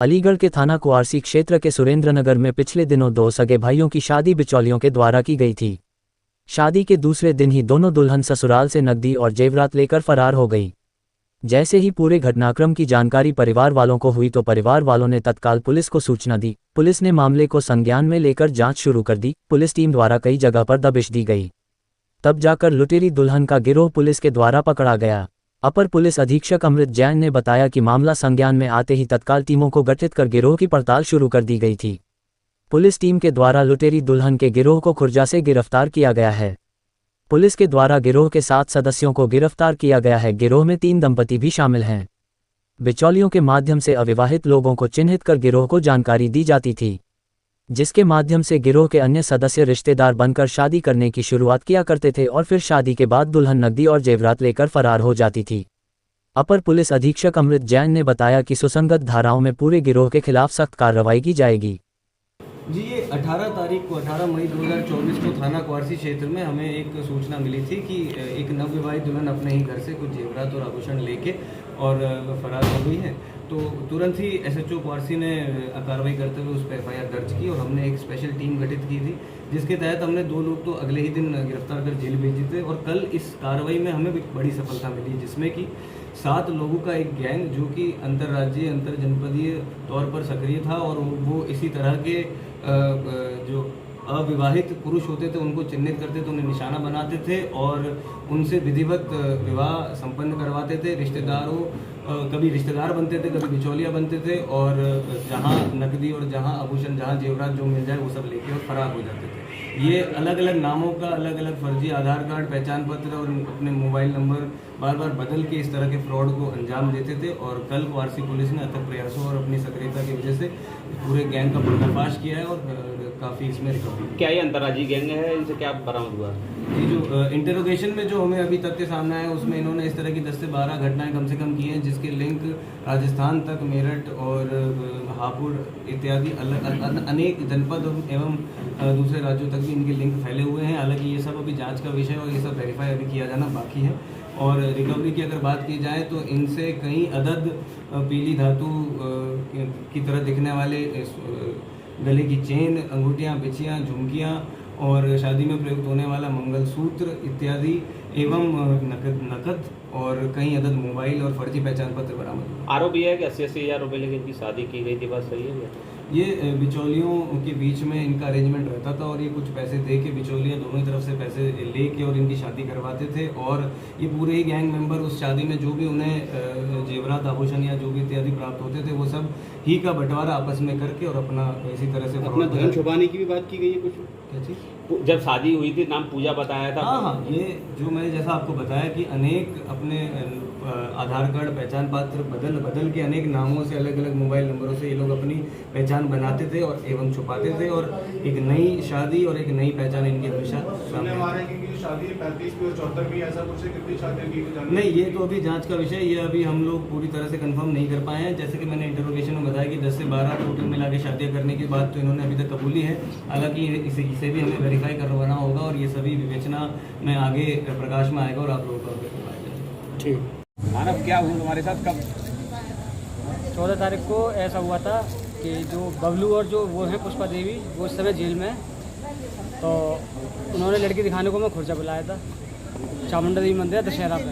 अलीगढ़ के थाना कुआरसी क्षेत्र के सुरेंद्रनगर में पिछले दिनों दो सगे भाइयों की शादी बिचौलियों के द्वारा की गई थी। शादी के दूसरे दिन ही दोनों दुल्हन ससुराल से नकदी और जेवरात लेकर फरार हो गई। जैसे ही पूरे घटनाक्रम की जानकारी परिवार वालों को हुई तो परिवार वालों ने तत्काल पुलिस को सूचना दी। पुलिस ने मामले को संज्ञान में लेकर जांच शुरू कर दी। पुलिस टीम द्वारा कई जगह पर दबिश दी गई, तब जाकर लुटेरी दुल्हन का गिरोह पुलिस के द्वारा पकड़ा गया। अपर पुलिस अधीक्षक अमृत जैन ने बताया कि मामला संज्ञान में आते ही तत्काल टीमों को गठित कर गिरोह की पड़ताल शुरू कर दी गई थी। पुलिस टीम के द्वारा लुटेरी दुल्हन के गिरोह को खुर्जा से गिरफ्तार किया गया है। पुलिस के द्वारा गिरोह के 7 सदस्यों को गिरफ्तार किया गया है। गिरोह में 3 दंपति भी शामिल हैं। बिचौलियों के माध्यम से अविवाहित लोगों को चिन्हित कर गिरोह को जानकारी दी जाती थी, जिसके माध्यम से गिरोह के अन्य सदस्य रिश्तेदार बनकर शादी करने की शुरुआत किया करते थे और फिर शादी के बाद दुल्हन नकदी और जेवरात लेकर फरार हो जाती थी। अपर पुलिस अधीक्षक अमृत जैन ने बताया कि सुसंगत धाराओं में पूरे गिरोह के खिलाफ सख्त कार्रवाई की जाएगी। जी, ये 18 तारीख को 18 मई 2024 को थाना कुआरसी क्षेत्र में हमें एक सूचना मिली थी कि एक नवविवाहित दुल्हन अपने ही घर से कुछ जेवरात और आभूषण लेके और फरार हो गई है। तो तुरंत ही एसएचओ कुआरसी ने कार्रवाई करते हुए उस पर एफआईआर दर्ज की और हमने एक स्पेशल टीम गठित की थी, जिसके तहत हमने 2 लोग तो अगले ही दिन गिरफ्तार कर जेल भेजे थे। और कल इस कार्रवाई में हमें बड़ी सफलता मिली, जिसमें कि 7 लोगों का एक गैंग जो कि अंतर्राज्यीय अंतरजनपदीय तौर पर सक्रिय था और वो इसी तरह के जो अविवाहित पुरुष होते थे उनको चिन्हित करते थे, उन्हें निशाना बनाते थे और उनसे विधिवत विवाह संपन्न करवाते थे। रिश्तेदारों कभी रिश्तेदार बनते थे, कभी बिचौलिया बनते थे और जहां नकदी और जहां आभूषण, जहां जेवरात जो मिल जाए वो सब लेके और फरार हो जाते थे। ये अलग अलग नामों का, अलग अलग फर्जी आधार कार्ड, पहचान पत्र और अपने मोबाइल नंबर बार बार बदल के इस तरह के फ्रॉड को अंजाम देते थे। और कल कुआरसी पुलिस ने अथक प्रयासों और अपनी सक्रियता की वजह से पूरे गैंग का पर्दाफाश किया है और काफ़ी इसमें रिकवरी। क्या ये अंतर्राज्यीय गैंग है, इनसे क्या बरामद हुआ? ये जो इंटरोगेशन में जो हमें अभी तथ्य सामने आया उसमें इन्होंने इस तरह की 10 से 12 घटनाएं कम से कम की हैं, जिसके लिंक राजस्थान तक, मेरठ और हापुड़ इत्यादि अनेक जनपद एवं दूसरे राज्यों तक भी इनके लिंक फैले हुए हैं। हालांकि ये सब अभी जांच का विषय और ये सब वेरीफाई अभी किया जाना बाकी है। और रिकवरी की अगर बात की जाए तो इनसे कई अदद पीली धातु की तरह दिखने वाले गले की चेन, अंगूठियाँ, बिछियाँ, झुमकियाँ और शादी में प्रयुक्त होने वाला मंगलसूत्र इत्यादि एवं नकद और कई अदद मोबाइल और फर्जी पहचान पत्र बरामद हुए। आरोप यह है कि 80-80 हज़ार रुपये लेके इनकी शादी की गई थी, बात सही है? ये बिचौलियों के बीच में इनका अरेंजमेंट रहता था और ये कुछ पैसे दे के बिचौलियाँ दोनों ही तरफ से पैसे ले के और इनकी शादी करवाते थे। और ये पूरे ही गैंग मेंबर उस शादी में जो भी उन्हें जेवरात, आभूषण या जो भी इत्यादि प्राप्त होते थे वो सब ही का बंटवारा आपस में करके और अपना इसी तरह से अपना धन छुपाने की भी बात की गई है। कुछ क्या चीज़? जब शादी हुई थी नाम पूजा बताया था। हाँ, ये जो मैंने जैसा आपको बताया कि अनेक अपने आधार कार्ड, पहचान पत्र बदल के अनेक नामों से, अलग अलग मोबाइल नंबरों से ये लोग अपनी पहचान बनाते थे और एवं छुपाते थे और एक नई शादी और एक नई पहचान इनकी हमेशा सामने शादी 35 की और 74 की, ऐसा कुछ कितनी शादियों की? नहीं, ये तो अभी जांच का विषय, ये अभी हम लोग पूरी तरह से कंफर्म नहीं कर पाए हैं। जैसे कि मैंने इंटरोगेशन में बताया कि 10 से 12 टोटल मिला के शादियाँ करने की बात तो इन्होंने अभी तक कबूली है। हालांकि इसे भी हमें वेरीफाई करवाना होगा और ये सभी विवेचना में आगे प्रकाश में आएगा और आप लोगों को अवगत करवाया जाएगा। ठीक। मानव, क्या हुआ तुम्हारे साथ? कब? 14 तारीख को ऐसा हुआ था कि जो बबलू और जो वो है पुष्पा देवी, वो उस समय जेल में, तो उन्होंने लड़की दिखाने को मैं खुर्जा बुलाया था चामुंडा देवी मंदिर दशहरा पे।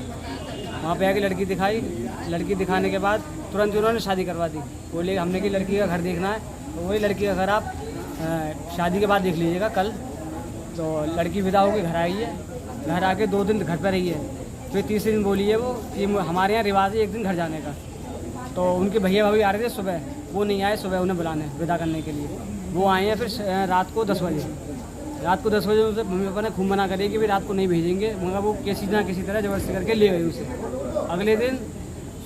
वहाँ पे आके लड़की दिखाई, लड़की दिखाने के बाद तुरंत ही उन्होंने शादी करवा दी। बोले हमने कि लड़की का घर देखना है, तो वही लड़की का घर आप शादी के बाद देख लीजिएगा कल। तो लड़की विदा होकर घर आई है, घर आके 2 दिन घर पर रही है। फिर तीसरे दिन बोली है वो कि हमारे यहाँ रिवाज है 1 दिन घर जाने का। तो उनके भैया भाभी आ रहे थे सुबह, वो नहीं आए सुबह उन्हें बुलाने विदा करने के लिए। वो आए हैं फिर रात को 10 बजे। रात को 10 बजे उनसे मम्मी पापा ने खूब मना करे कि भी रात को नहीं भेजेंगे, मगर वो किसी ना किसी तरह ज़बरदस्ती करके ले गए उसे। अगले दिन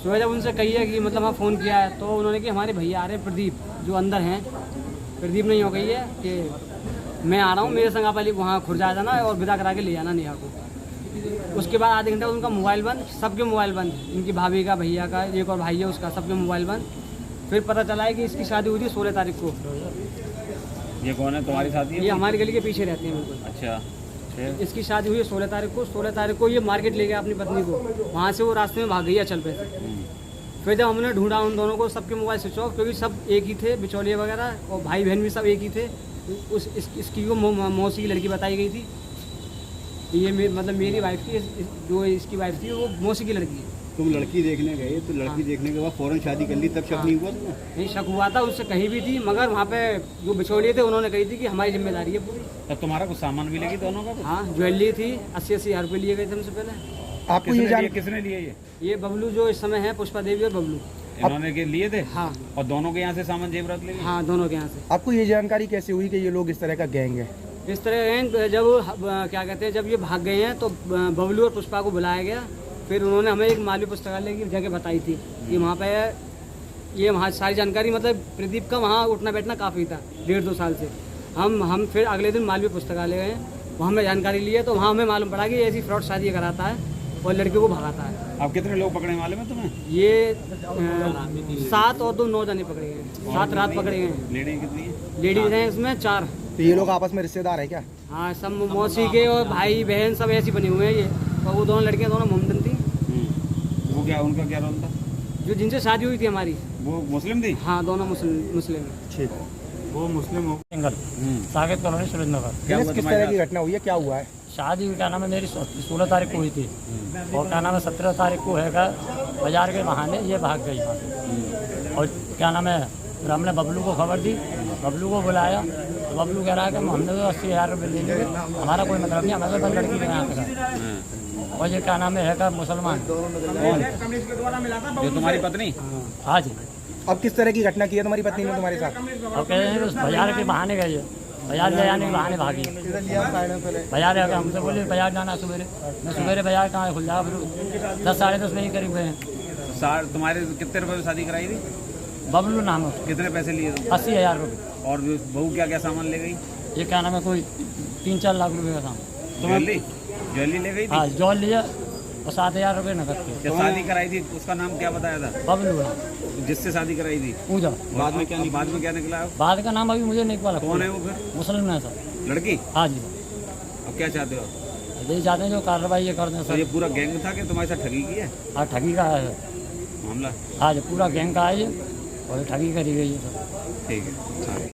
सुबह जब उनसे कही है कि मतलब हाँ फ़ोन किया है, तो उन्होंने कि हमारे भैया आ रहे हैं प्रदीप जो अंदर हैं। प्रदीप ने यूँ कही है कि मैं आ रहा हूँ, मेरे संग आप वाली वहाँ खुर्जा आ जाना और विदा करा के ले जाना नेहा को। उसके बाद आधे घंटे उनका मोबाइल बंद, सबके मोबाइल बंद, इनकी भाभी का, भैया का, एक और भाई है उसका, सबके मोबाइल बंद। फिर पता चला है कि इसकी शादी हुई थी 16 तारीख को। ये कौन है तुम्हारी साथी? ये हमारी गली के पीछे रहते हैं बिल्कुल। अच्छा। इसकी शादी हुई है 16 तारीख को। 16 तारीख को ये मार्केट ले गया अपनी पत्नी को, वहाँ से वो रास्ते में भाग गई है चल पे। फिर जब हमने ढूंढा उन दोनों को, सबके मोबाइल स्विच ऑफ, क्योंकि सब एक ही थे, बिचौलिए वगैरह और भाई बहन भी सब एक ही थे। इसकी वो मौसी की लड़की बताई गई थी। ये मतलब मेरी वाइफ की, जो इसकी वाइफ थी वो मौसी की लड़की है। तुम लड़की देखने गए तो लड़की देखने के बाद फौरन शादी कर ली, तब शक नहीं हुआ तुम्हें? नहीं, शक हुआ था, उससे कहीं भी थी, मगर वहाँ पे जो बिचौलिए थे उन्होंने कही थी कि हमारी जिम्मेदारी है पूरी। तब तुम्हारा कुछ सामान भी लेगी दोनों का? हाँ, ज्वेलरी थी, 80-80 हज़ार रुपये लिए गए थे हमसे पहले। आपको ये किसने लिए ये बबलू जो इस समय है, पुष्पा देवी और बबलू, इन्होंने के लिए थे? हाँ। और दोनों के यहाँ से सामान जेवरात ले गए? हाँ, दोनों के यहाँ से। आपको ये जानकारी कैसे हुई कि ये लोग इस तरह का गैंग है? इस तरह गैंग जब क्या कहते हैं, जब ये भाग गए हैं तो बबलू और पुष्पा को बुलाया गया। फिर उन्होंने हमें एक मालवीय पुस्तकालय की जगह बताई थी कि वहाँ पे ये वहाँ सारी जानकारी, मतलब प्रदीप का वहाँ उठना बैठना काफ़ी था 1.5-2 साल से। हम फिर अगले दिन मालवीय पुस्तकालय गए, वहाँ हमें जानकारी ली है, तो वहाँ हमें मालूम पड़ा कि ये ऐसी फ्रॉड शादी कराता है और लड़कियों को भगाता है। अब कितने लोग पकड़े मालूम है तुम्हें? ये 7 और 2 9 जाने पकड़े गए, 7 रात पकड़े गए हैं। लेडीज कितनी है? लेडीज हैं इसमें 4। तो ये लोग आपस में रिश्तेदार है क्या? हाँ, सब मौसी के और भाई बहन सब ऐसे बने हुए हैं ये। और वो दोनों लड़कियाँ दोनों मोमडन थी। वो क्या, उनका क्या रोल था? जो जिनसे शादी हुई थी हमारी, वो मुस्लिम थी? हाँ, दोनों मुस्लिम। ठीक। वो मुस्लिम हो? साकेत कॉलोनी सुरेंद्रनगर। किस तरह की घटना हुई है, क्या हुआ है? शादी क्या नाम है मेरी 16 तारीख को हुई थी और क्या नाम है 17 तारीख को है बाजार के बहाने ये भाग गई वहाँ से। और क्या नाम है, फिर हमने बबलू को खबर दी, बबलू को बुलाया तो बबलू कह रहा है कि हमने तो 80,000 रुपये ले लिए, हमारा कोई मतलब नहीं, हमारे बस लड़की के यहाँ का। और ये क्या नाम है का मुसलमान। जो तुम्हारी पत्नी? हाँ जी। अब किस तरह की घटना की है तुम्हारी पत्नी ने तुम्हारे साथ? अब कह रहे हैं कि बाजार के बहाने गई है, बाजार ले जाने के बहाने भागी। बाजार हमसे बोले बाजार जाना सवेरे, मैं सवेरे बाजार कहाँ खुल जाएगा, फिर 10 साढ़े 10 बजे करीब गए। तुम्हारे कितने रुपए में शादी कराई थी? बबलू नाम है। कितने पैसे लिए थे? 80,000 रुपये। और बहू क्या क्या सामान ले गई? ये क्या नाम है, कोई 3-4 लाख रुपए का सामान। ज्वेलरी ले गई थी? हाँ, जॉल लिया और 7,000 रुपये नकद के। जब शादी कराई थी उसका नाम क्या बताया था? बबलू है। जिससे शादी कराई थी? पूजा। बाद में क्या निकला? बाद का नाम अभी मुझे नहीं पता। कौन है वो फिर? मुस्लिम है सर। लड़की? हाँ जी। अब क्या चाहते हो? यही चाहते हैं जो कार्रवाई ये कर दें तो सर। ये पूरा गैंग था कि तुम्हारे साथ ठगी की है? हाँ, ठगी का है मामला? हाँ जी, पूरा गैंग का है ये और ठगी करी गई है सर। ठीक है।